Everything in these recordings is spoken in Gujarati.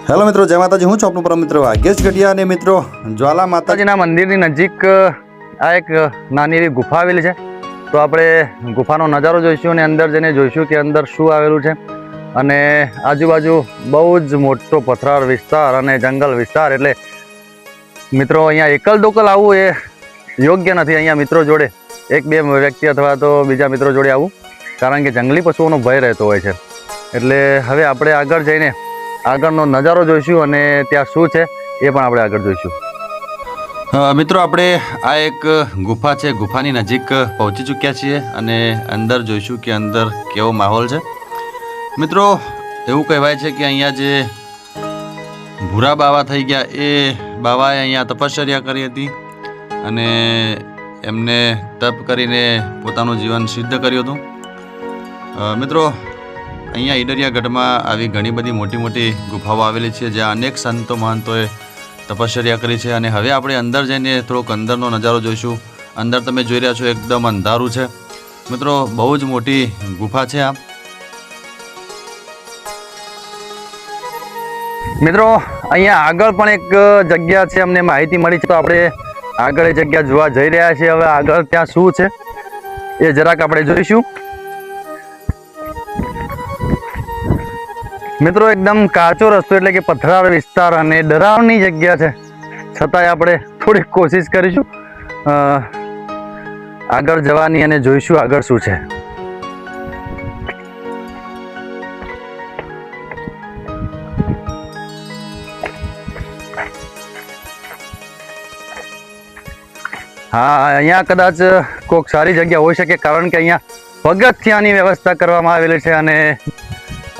હેલો મિત્રો, જય માતાજી। હું છું આપનો પરમ મિત્ર ભાગ્યેશ ગઢિયા અને મિત્રો જ્વાલા માતાજીના મંદિરની નજીક આ એક નાની એવી ગુફા આવેલી છે। તો આપણે ગુફાનો નજારો જોઈશું અને અંદર જઈને જોઈશું કે અંદર શું આવેલું છે। અને આજુબાજુ બહુ જ મોટો પથરાળ વિસ્તાર અને જંગલ વિસ્તાર, એટલે મિત્રો અહીંયા એકલ દોકલ આવવું એ યોગ્ય નથી। અહીંયા મિત્રો જોડે એક બે વ્યક્તિ અથવા તો બીજા મિત્રો જોડે આવવું, કારણ કે જંગલી પશુઓનો ભય રહેતો હોય છે। એટલે હવે આપણે આગળ જઈને આગળનો નજારો જોઈશું અને ત્યાં શું છે એ પણ આપણે આગળ જોઈશું। મિત્રો આપણે આ એક ગુફા છે, ગુફાની નજીક પહોંચી ચૂક્યા છીએ અને અંદર જોઈશું કે અંદર કેવો માહોલ છે। મિત્રો એવું કહેવાય છે કે અહીંયા જે ભૂરા બાવા થઈ ગયા એ બાવાએ અહીંયા તપશ્ચર્યા કરી હતી અને એમને તપ કરીને પોતાનું જીવન સિદ્ધ કર્યું હતું। મિત્રો અહીંયા ઈડરિયા ગઢમાં આવી ઘણી બધી મોટી મોટી ગુફાઓ આવેલી છે, જ્યાં અનેક સંતો મહંતોએ તપશ્ચર્યા કરી છે। અને હવે આપણે અંદર જઈને થોડોક અંદરનો નજારો જોઈશું। અંદર તમે જોઈ રહ્યા છો એકદમ અંધારું છે મિત્રો, બહુ જ મોટી ગુફા છે આ। મિત્રો અહીંયા આગળ પણ એક જગ્યા છે, અમને માહિતી મળી છે, તો આપણે આગળ એ જગ્યા જોવા જઈ રહ્યા છીએ। હવે આગળ ત્યાં શું છે એ જરાક આપણે જોઈશું। મિત્રો એકદમ કાચો રસ્તો, એટલે કે પથરાળ વિસ્તાર અને ડરાવની જગ્યા છે, છતાંય આપણે થોડીક કોશિશ કરીશું આગળ જવાની અને જોઈશું આગળ શું છે। હા, અહીંયા કદાચ કોઈક સારી જગ્યા હોઈ શકે, કારણ કે અહીંયા પગથિયાની વ્યવસ્થા કરવામાં આવેલી છે અને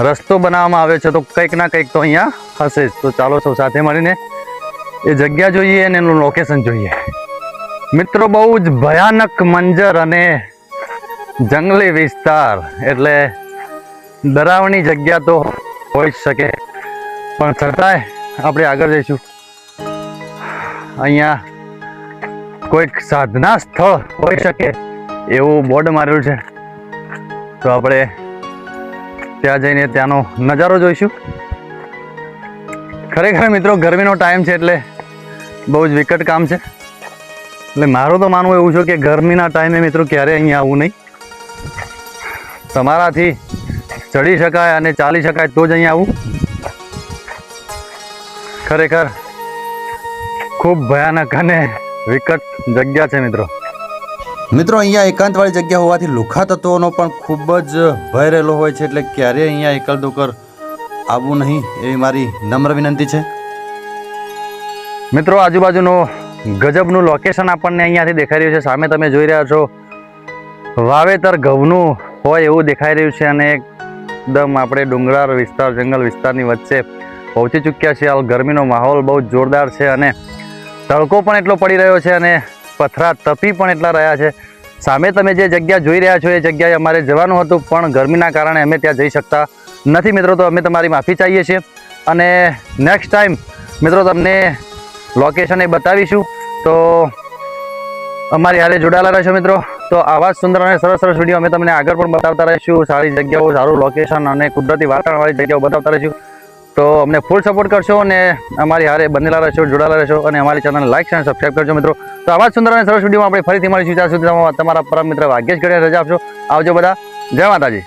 રસ્તો બનાવવામાં આવે છે, તો કંઈક ના કંઈક તો અહીંયા હશે જ। તો ચાલો સૌ સાથે મળીને એ જગ્યા જોઈએ અને એનું લોકેશન જોઈએ। મિત્રો બહુ જ ભયાનક મંજર અને જંગલી વિસ્તાર, એટલે ડરાવની જગ્યા તો હોઈ જ શકે, પણ છતાંય આપણે આગળ જઈશું। અહીંયા કોઈક સાધના સ્થળ હોઈ શકે એવું બોર્ડ મારેલું છે, તો આપણે ત્યાં જઈને ત્યાંનો નજારો જોઈશું। ખરેખર મિત્રો ગરમીનો ટાઈમ છે, એટલે બહુ જ વિકટ કામ છે। એટલે મારું તો માનવું એવું છે કે ગરમીના ટાઈમે મિત્રો ક્યારે અહીંયા આવવું નહીં। તમારાથી ચડી શકાય અને ચાલી શકાય તો જ અહીંયા આવવું। ખરેખર ખૂબ ભયાનક અને વિકટ જગ્યા છે મિત્રો। મિત્રો અહીંયા એકાંતવાળી જગ્યા હોવાથી લુખા તત્વોનો પણ ખૂબ જ ભય રહેલો હોય છે, એટલે ક્યારેય અહીંયા એકલ દોકર આવવું નહીં એવી મારી નમ્ર વિનંતી છે। મિત્રો આજુબાજુનો ગજબનું લોકેશન આપણને અહીંયાથી દેખાઈ રહ્યું છે। સામે તમે જોઈ રહ્યા છો વાવેતર ઘઉંનું હોય એવું દેખાઈ રહ્યું છે અને એકદમ આપણે ડુંગરાળ વિસ્તાર, જંગલ વિસ્તારની વચ્ચે પહોંચી ચૂક્યા છીએ। હાલ ગરમીનો માહોલ બહુ જોરદાર છે અને તડકો પણ એટલો પડી રહ્યો છે અને પથરા તપી પણ એટલા રહ્યા છે। સામે તમે જે જગ્યા જોઈ રહ્યા છો એ જગ્યાએ અમારે જવાનું હતું, પણ ગરમીના કારણે અમે ત્યાં જઈ શકતા નથી મિત્રો, તો અમે તમારી માફી ચાહીએ છીએ અને નેક્સ્ટ ટાઈમ મિત્રો તમને લોકેશન એ બતાવીશું, તો અમારી હારે જોડાયેલા રહેશો મિત્રો। તો આવા જ સુંદર અને સરસ સરસ વિડીયો અમે તમને આગળ પણ બતાવતા રહીશું। સારી જગ્યાઓ, સારું લોકેશન અને કુદરતી વાતાવરણવાળી જગ્યાઓ બતાવતા રહીશું। તો અમને ફૂલ સપોર્ટ કરશો અને અમારી હારે બનેલા રહેશો, જોડાયેલા રહેશો અને અમારી ચેનલ લાઈક અને સબસ્ક્રાઈબ કરજો મિત્રો। તો આવા જ સુંદર અને સરસ વિડીયોમાં આપણે ફરીથી મળીશું। ત્યાં સુધી તમારા પરમ મિત્ર ભાગ્યેશ ગઢિયા રજા આપશો। આવજો બધા, જય માતાજી।